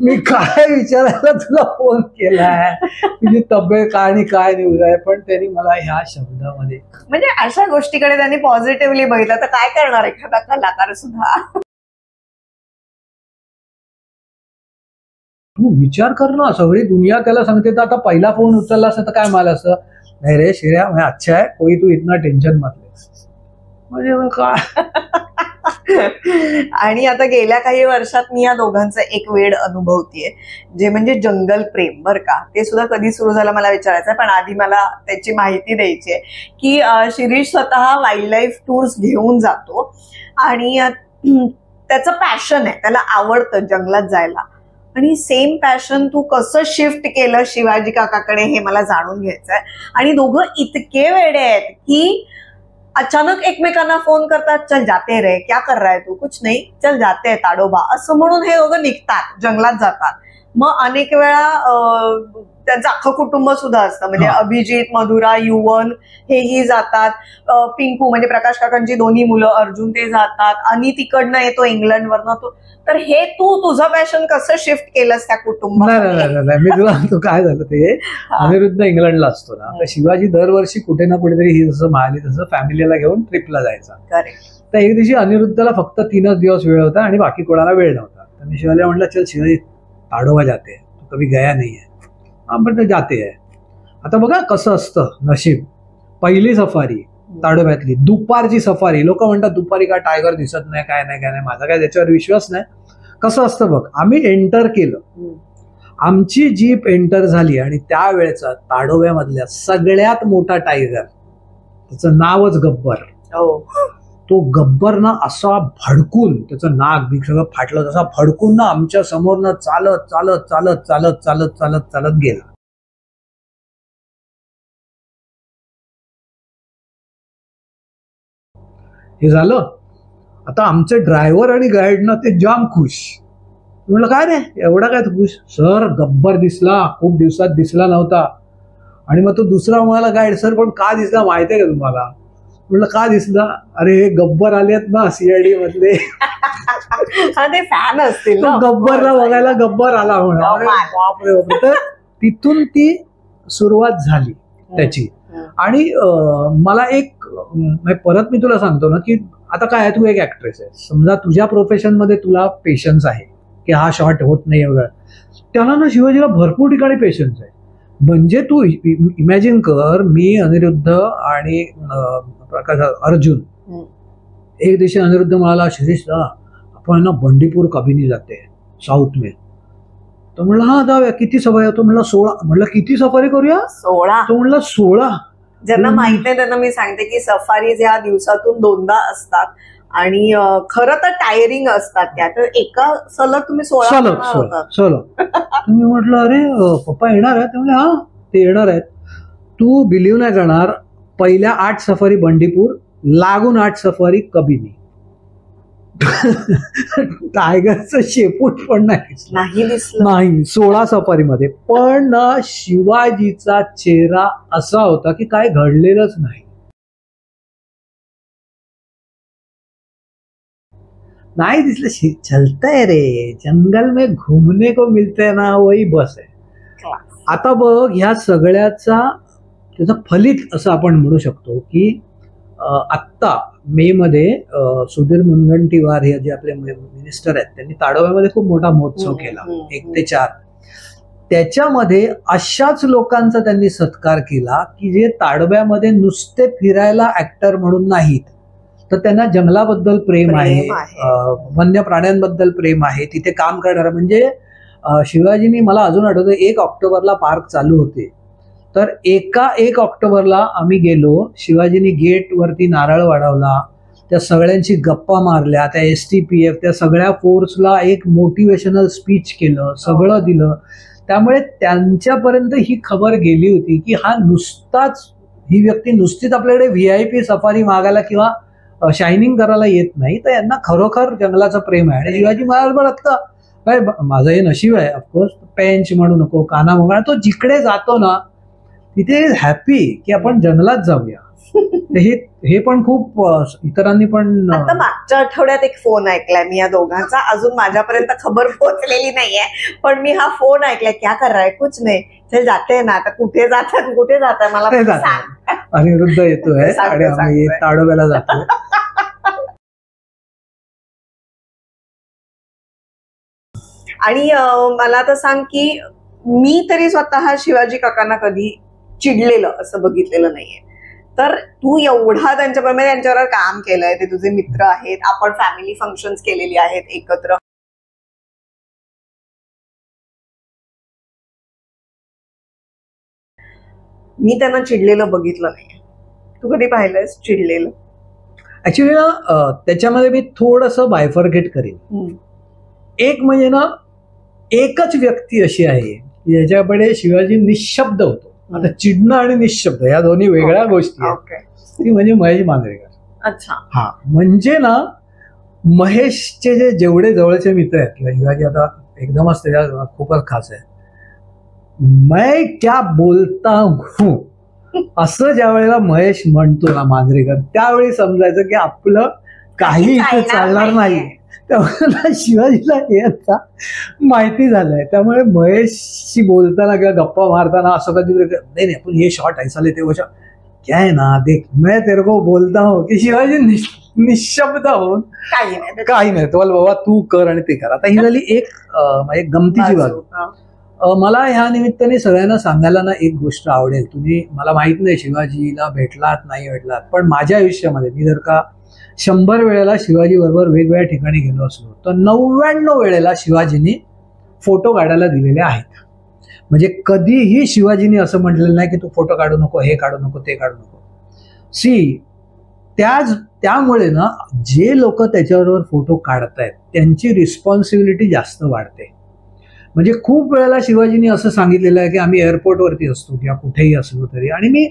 मी काय विचारायला तुला फोन केलाय, तुझी तब्येत काय आणि काय न्यूज आहे, पण त्यांनी मला ह्या शब्दामध्ये, म्हणजे अशा गोष्टीकडे त्यांनी पॉझिटिव्हली बघितलं तर काय करणार एखादा कलाकार सुद्धा. तू विचार कर ना, सगळी दुनिया त्याला सांगते तर आता पहिला फोन उचलला असता तर काय मला असं, नाही रे शिर्या मैं अच्छा है, कोई तू इतना टेन्शन मत ले. म्हणजे काय. आणि आता गेल्या काही वर्षात मी या दोघांचं एक वेड अनुभवतीये, जे म्हणजे जंगल प्रेम. बरं का, ते सुद्धा कधी सुरू झालं मला विचारायचं, पण आधी मला त्याची माहिती द्यायची आहे की शिरीष स्वतः वाईल्ड लाईफ टूर्स घेऊन जातो आणि त्याचं पॅशन आहे, त्याला आवडतं जंगलात जायला. आणि सेम पॅशन तू कसं शिफ्ट केलं शिवाजी काकाकडे हे मला जाणून घ्यायचंय. आणि दोघं इतके वेडे आहेत की अचानक एकमेकांना फोन करतात, चल जाते रे, क्या कर रहा है तू, कुछ नाही, चल जाते ताडोबा, असं म्हणून हे दोघं निघतात, जंगलात जातात. मग अनेक वेळा त्यांचं अख्खं कुटुंब सुद्धा असतं, म्हणजे अभिजित, मधुरा, युवन हेही जातात, पिंकू म्हणजे प्रकाश काकांची दोन्ही मुलं, अर्जुन ते जातात, आणि तिकडनं येतो इंग्लंडवरनं तो. तर हे तू तुझं पॅशन कसं शिफ्ट केलंस त्या कुटुंबात. मी तुला काय झालं ते, अनिरुद्ध इंग्लंडला असतो ना, तर शिवाजी दरवर्षी कुठे ना कुठेतरी ही जसं म्हणाली तसं फॅमिलीला घेऊन ट्रिपला जायचा. तर एक दिवशी अनिरुद्धला फक्त 3 दिवस वेळ होता आणि बाकी कोणाला वेळ नव्हता. तर मी शिवाजीला म्हटलं, चल शिवाजी ताडोबा जाते, तू कभी गया नाही आहे. पण ते जाते आहे. आता बघा कसं असतं नशीब, पहिली सफारी ताडोब्यातली, दुपारची सफारी. लोक म्हणतात दुपारी काय टायगर दिसत नाही, काय नाही काय नाही, माझा काय त्याच्यावर विश्वास नाही. कसं असतं बघ, आम्ही एंटर केलं, आमची जीप एंटर झाली आणि त्यावेळेचा ताडोब्यामधल्या सगळ्यात मोठा टायगर, त्याचं नावच गब्बर. तो गब्बर ना असा भडकून, त्याचं नाक बीक सगळं फाटलं, तसा भडकून ना आमच्या समोरनं चालत चालत चालत चालत चालत चालत चालत गेला. हे झालं. आता आमचे ड्रायव्हर आणि गाईड ना ते जाम खुश. म्हणलं काय रे एवढा काय खुश, सर गब्बर दिसला, खूप दिवसात दिसला नव्हता. आणि मग तो दुसरा म्हणाला गाईड, सर पण का दिसला माहिती आहे का तुम्हाला. म्हटलं का दिसला, अरे हे गब्बर आलेत ना सीआयडी मधले, ते फॅन असतील, गब्बरला बघायला गब्बर आला म्हणून. बापरे. तर तिथून ती सुरुवात झाली त्याची. आणि मला एक परत मी तुला सांगतो ना की आता काय, तू एक ऍक्ट्रेस आहे, समजा तुझ्या प्रोफेशन मध्ये तुला पेशन्स आहे की हा शॉट होत नाही वगैरे, त्याला ना शिवाजीला भरपूर ठिकाणी पेशन्स आहे. म्हणजे तू इमॅजिन कर, मी अनिरुद्ध आणि प्रकाश अर्जुन, एक दिवशी अनिरुद्ध म्हणाला, शिरीष आपण ना बंडीपूर कबिनी जाते साऊथ में. तो म्हणला हा जाऊया, किती सफारी होतो. म्हणला 16. म्हणलं किती सफारी करूया. 16. तो म्हणला 16. ज्यांना माहित आहे त्यांना मी सांगते की सफारीज ह्या दिवसातून 2दा असतात आणि खरं तर टायरिंग असतात त्या. तर एका सलग तुम्ही 16. तुम्ही म्हटलं अरे पप्पा येणार आहे. ते म्हणले हा ते येणार आहेत. तू बिलीव्ह नाही करणार, पहिल्या 8 सफारी बंडीपूर, लागून 8 सफारी कबिनी. टायगरचं शेपूट पण नाही दिसलं नाही 16 सफारीमध्ये. पण शिवाजीचा चेहरा असा होता की काय घडलेलंच नाही. नाही दिसलं. चलतंय रे, जंगल में घूमने को मिलते ना वही बस आहे. आता बघ ह्या सगळ्याचा त्याचा फलित असं आपण म्हणू शकतो की आत्ता मे मध्ये सुधीर मुनगंटीवार हे जे आपले मिनिस्टर आहेत त्यांनी ताडोब्यामध्ये खूप मोठा महोत्सव केला 1 ते 4. त्याच्यामध्ये अशाच लोकांचा त्यांनी सत्कार केला की जे ताडोब्यामध्ये नुसते फिरायला ऍक्टर म्हणून नाहीत, तर त्यांना जंगलाबद्दल प्रेम आहे, वन्य प्राण्यांबद्दल प्रेम आहे, तिथे काम करणारं. म्हणजे शिवाजींनी, मला अजून आठवतं, 1 ऑक्टोबरला पार्क चालू होते, तर 1 ऑक्टोबरला आम्ही गेलो. शिवाजींनी गेटवरती नारळ वाढवला, त्या सगळ्यांची गप्पा मारल्या, त्या STPF त्या सगळ्या फोर्सला एक मोटिवेशनल स्पीच केलं, सगळं दिलं. त्यामुळे त्यांच्यापर्यंत ही खबर गेली होती की ही व्यक्ती नुसतीच आपल्याकडे VIP सफारी मागायला किंवा शायनिंग करायला येत नाही, तर यांना खरोखर जंगलाचं प्रेम आहे. आणि शिवाजी महाराज बघता काय, माझं हे नशीब आहे ऑफकोर्स, पेंच म्हणू नको, काना म्हणा, तो जिकडे जातो ना तिथे हॅपी की आपण जंगलात जाऊया. हे पण खूप इतरांनी पण. आता मागच्या आठवड्यात एक फोन ऐकलाय मी या दोघांचा, अजून माझ्यापर्यंत खबर पोहोचलेली नाहीये, पण मी हा फोन ऐकलाय. क्या कर रहा है? कुछ नाही, चल जाते ना. आता कुठे जाताय मला सांग. अनिरुद्ध येतोय आणि आम्ही ताडोब्याला जातो. आणि मला आता सांग की मी तरी स्वतः शिवाजी काकांना कधी चिडलेलं असं बघितलेलं नाहीये. तर तू एवढा त्यांच्याबरोबर काम केलंय, ते तुझे मित्र आहेत, आपण फॅमिली फंक्शन्स केलेली आहेत एकत्र. मी त्यांना चिडलेलं बघितलं नाही. तू कधी पाहिलंयस चिडलेलं? ऍक्च्युली ना त्याच्यामध्ये मी थोडंसं बायफर्केट करेन. एक म्हणजे ना, एकच व्यक्ती अशी आहे ज्याच्याकडे शिवाजी निशब्द होतो. आता चिडणं आणि निशब्द या दोन्ही वेगळ्या गोष्टी आहेत. ती म्हणजे महेश मांजरेकर. अच्छा. हा, म्हणजे ना महेशचे जेवढे जवळचे मित्र आहेत किंवा शिवाजी आता एकदमच त्याच्या खूपच खास आहे. मैं क्या बोलता हूं असं ज्या वेळेला महेश म्हणतो ना मांजरेकर, त्यावेळी समजायचं की आपलं काही इथे चालणार नाही. त्यामुळे शिवाजीला हे आता माहिती झालंय. त्यामुळे महेशशी बोलताना किंवा गप्पा मारताना असं कधी नाही आपण हे शॉट ऐसा लेते वो शॉट क्या है ना, देख मैं तेरे को बोलता हूँ, की शिवाजी निशब्द होऊन काही नाही, तो बाबा तू कर आणि ते कर. आता ही झाली एक गमतीची बाजू. मला ह्या निमित्ताने सगळ्यांना सांगायला ना एक गोष्ट आवडेल. तुम्ही, मला माहित नाही शिवाजीला भेटलात नाही भेटलात, पण माझ्या आयुष्यामध्ये मी जर का 100 वेळेला शिवाजी बरोबर वेगवेगळ्या ठिकाणी गेलो असलो तर 99 वेळेला शिवाजींनी फोटो काढायला दिलेले आहेत. म्हणजे कधीही शिवाजींनी असं म्हटलेलं नाही की तू फोटो काढू नको, हे काढू नको, ते काढू नको. त्यामुळे ना जे लोक त्याच्याबरोबर फोटो काढतायत त्यांची रिस्पॉन्सिबिलिटी जास्त वाढते. म्हणजे खूप वेळेला शिवाजींनी असं सांगितलेलं आहे की आम्ही एअरपोर्टवरती असतो किंवा कुठेही असलो तरी, आणि मी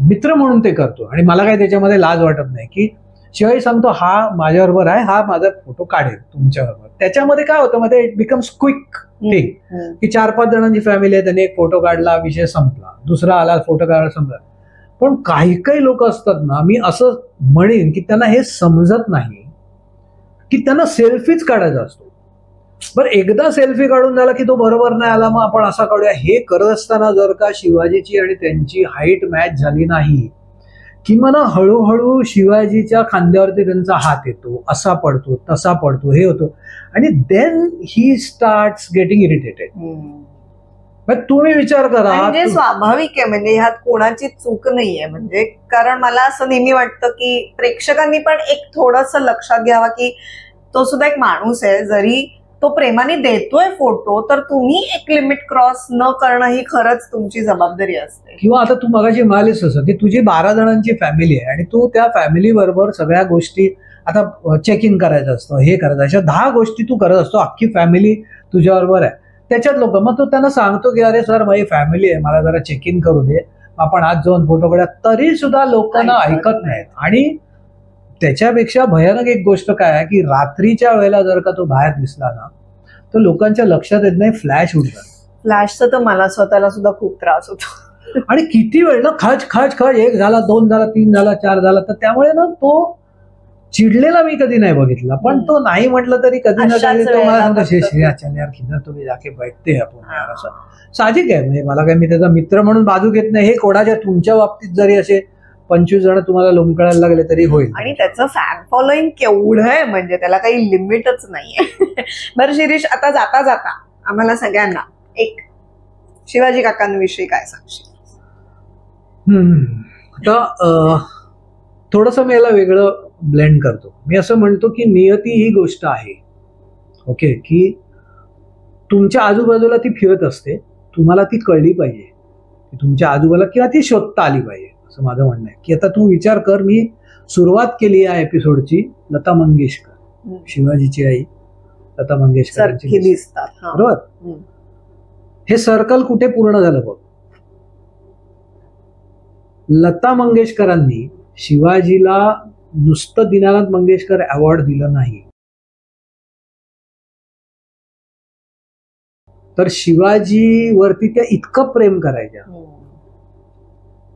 मित्र म्हणून ते करतो आणि मला काही त्याच्यामध्ये लाज वाटत नाही की शिवाजी सांगतो हा माझ्याबरोबर आहे, हा माझा फोटो काढेल तुमच्याबरोबर. त्याच्यामध्ये काय होतं मध्ये इट बिकम्स क्विक थिंग की 4-5 जणांची फॅमिली आहे, त्यांनी एक फोटो काढला, विषय संपला, दुसरा आला, फोटो काढायला संपला. पण काही लोक असतात ना, मी असं म्हणेन की त्यांना हे समजत नाही की त्यांना सेल्फीच काढायचा असतो. बरं, एकदा सेल्फी काढून झाला की तो बरोबर नाही आला, मग आपण असा काढूया. हे करत असताना जर का शिवाजीची आणि त्यांची हाईट मॅच झाली नाही की मला हळूहळू शिवाजीच्या खांद्यावरती त्यांचा हात येतो, असा पडतो, तसा पडतो, हे होतो, आणि then he starts getting irritated. तुम्ही विचार करा, म्हणजे स्वाभाविक आहे, म्हणजे ह्यात कोणाची चूक नाहीये. म्हणजे कारण मला असं नेहमी वाटतं की प्रेक्षकांनी पण एक थोडंसं लक्षात घ्यावं की तो सुद्धा एक माणूस आहे. जरी तो प्रेमाने देतोय फोटो, तर तुम्ही एक लिमिट क्रॉस न करणं ही खरंच तुमची जबाबदारी असते. किंवा आता तू मगाशी म्हणालीस असं की तुझी 12 जणांची फॅमिली आहे आणि तू त्या फॅमिली बरोबर सगळ्या गोष्टी, आता चेक इन करायचं असतं, हे करायचं, अशा 10 गोष्टी तू करत असतो, अख्खी फॅमिली तुझ्याबरोबर आहे. त्याच्यात लोक, मग तो त्यांना सांगतो की अरे सर माझी फॅमिली आहे, मला जरा चेक इन करू दे, आपण आज जाऊन फोटो काढूया, तरी सुद्धा लोकांना ऐकत नाहीत. आणि त्याच्यापेक्षा भयानक एक गोष्ट काय आहे की रात्रीच्या वेळेला जर का तो बाहेर दिसला ना तर लोकांच्या लक्षात येत नाही, फ्लॅश उडतात. फ्लॅशचा तर मला स्वतःला सुद्धा खूप त्रास होतो. आणि किती वेळ ना खच 1 झाला, 2 झाला, 3 झाला, 4 झाला, तर त्यामुळे ना तो चिडलेला मी कधी नाही बघितला. पण तो नाही म्हटलं तरी कधी ना कधी तो मला सांगतो श्रेयाचल यार किधर तुम्ही जाके बैठते आपण यार, असं साहजिक आहे. म्हणजे मला काय, मी त्याचा मित्र म्हणून बाजू घेत नाही. हे कोणाच्या तुमच्या बाबतीत जरी असे 25 जण तुम्हाला लोंबकळायला लागले तरी होईल. आणि त्याचं फॅन फॉलोईंग केवढं आहे, म्हणजे त्याला काही लिमिटच नाहीये. बरं शिरीष, आता जाता जाता आम्हाला सगळ्यांना एक शिवाजी काकांविषयी काय सांगशील? आता थोडंसं मी याला वेगळं ब्लेंड करतो. मी असं म्हणतो की नियती ही गोष्ट आहे, ओके, की तुमच्या आजूबाजूला ती फिरत असते, तुम्हाला ती कळली पाहिजे, की तुमच्या आजूबाजूला किंवा ती शोधता आली पाहिजे, असं माझं म्हणणं आहे. की आता तू विचार कर, मी सुरुवात केली या एपिसोडची लता मंगेशकर, शिवाजीची आई लता मंगेशकरांची दिसतात, बरोबर. हे सर्कल कुठे पूर्ण झालं बघ. लता मंगेशकरांनी शिवाजीला नुसतं दीनानाथ मंगेशकर अवॉर्ड दिलं नाही, तर शिवाजीवरती त्या इतकं प्रेम करायच्या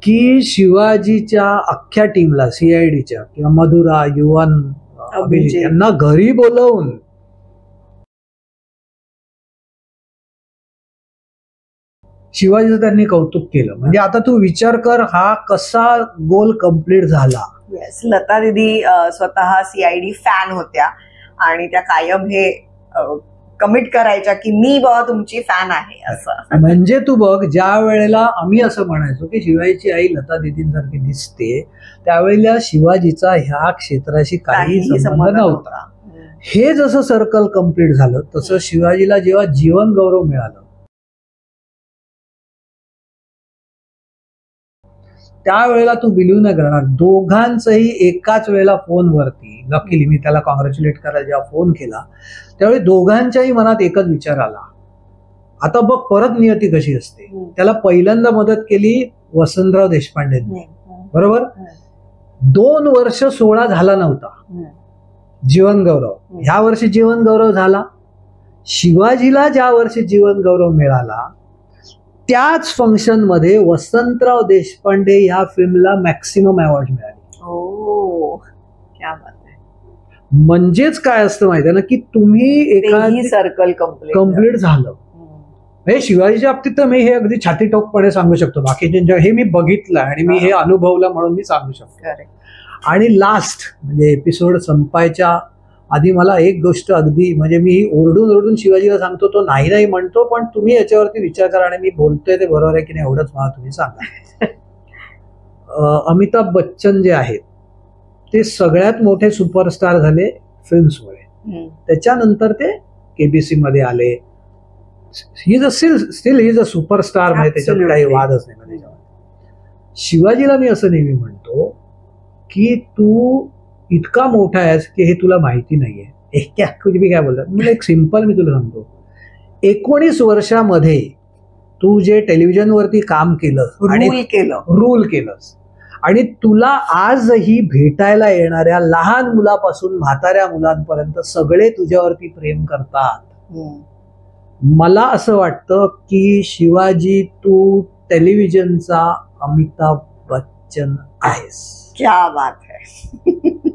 की शिवाजीच्या अख्ख्या टीमला, सीआयडीच्या किंवा मधुरा, युवन, अभिजित यांना घरी बोलवून शिवाजीचं त्यांनी कौतुक केलं. म्हणजे आता तू विचार कर, हा कसा गोल कम्प्लीट झाला. येस, लता दीदी स्वतः सीआयडी फॅन होत्या आणि त्या कायम हे कमिट करायच्या की मी बाबा तुमची फॅन आहे असं. म्हणजे तू बघ, ज्या वेळेला आम्ही असं म्हणायचो की शिवाजीची आई लता दीदींसारखी दिसते, त्यावेळेला शिवाजीचा ह्या क्षेत्राशी काही संबंध नव्हता. हे जसं सर्कल कम्प्लीट झालं तसं शिवाजीला जेव्हा जीवन गौरव मिळालं, त्यावेळेला तू बिलीव्ह नाही करणार, दोघांचंही एकाच वेळेला फोनवरती, लकीली मी त्याला कॉंग्रॅच्युलेट करायला जेव्हा फोन केला त्यावेळी दोघांच्याही मनात एकच विचार आला. आता बघ परत नियती कशी असते. त्याला पहिल्यांदा मदत केली वसंतराव देशपांडेंनी, बरोबर. 2 वर्ष 16 झाला नव्हता जीवन गौरव, ह्या वर्षी जीवन गौरव झाला. शिवाजीला ज्या वर्षी जीवन गौरव मिळाला त्याच फंक्शन मध्ये वसंतराव देशपांडे ह्या फिल्मला मॅक्सिमम अवॉर्ड मिळाले. हो, क्या बात आहे. म्हणजेच काय असतं माहिती आहे ना, की तुम्ही एखादी सर्कल कम्प्लीट झालं. हे शिवाजीच्या बाबतीत तर मी हे अगदी छाती टोकपणे सांगू शकतो, बाकीच्या हे मी बघितलं आणि मी हे अनुभवलं म्हणून मी सांगू शकतो. आणि लास्ट म्हणजे एपिसोड संपायच्या आधी मला एक गोष्ट अगदी म्हणजे मी ओरडून शिवाजीला सांगतो, तो नाही नाही म्हणतो, पण तुम्ही याच्यावरती विचार करा आणि मी बोलतोय ते बरोबर आहे की नाही एवढंच मला तुम्ही सांगा. अमिताभ बच्चन जे आहेत ते सगळ्यात मोठे सुपरस्टार झाले फिल्म्समुळे. त्याच्यानंतर ते केबीसी मध्ये आले. He is steel he is a superstar, म्हणजे त्याच्यात काही वादच नाही. त्याच्यामध्ये शिवाजीला मी असं नेहमी म्हणतो की तू इतका मोठा आहेस की हे तुला माहिती नाहीये. मी काय बोलतात, मला एक सिंपल मी तुला सांगतो, 19 वर्षामध्ये तू जे टेलिव्हिजनवरती काम केलं आणि रूल केलंस आणि तुला आजही भेटायला येणाऱ्या लहान मुलापासून म्हाताऱ्या मुलांपर्यंत सगळे तुझ्यावरती प्रेम करतात. मला असं वाटतं की शिवाजी तू टेलिव्हिजनचा अमिताभ बच्चन आहेस. क्या बात है.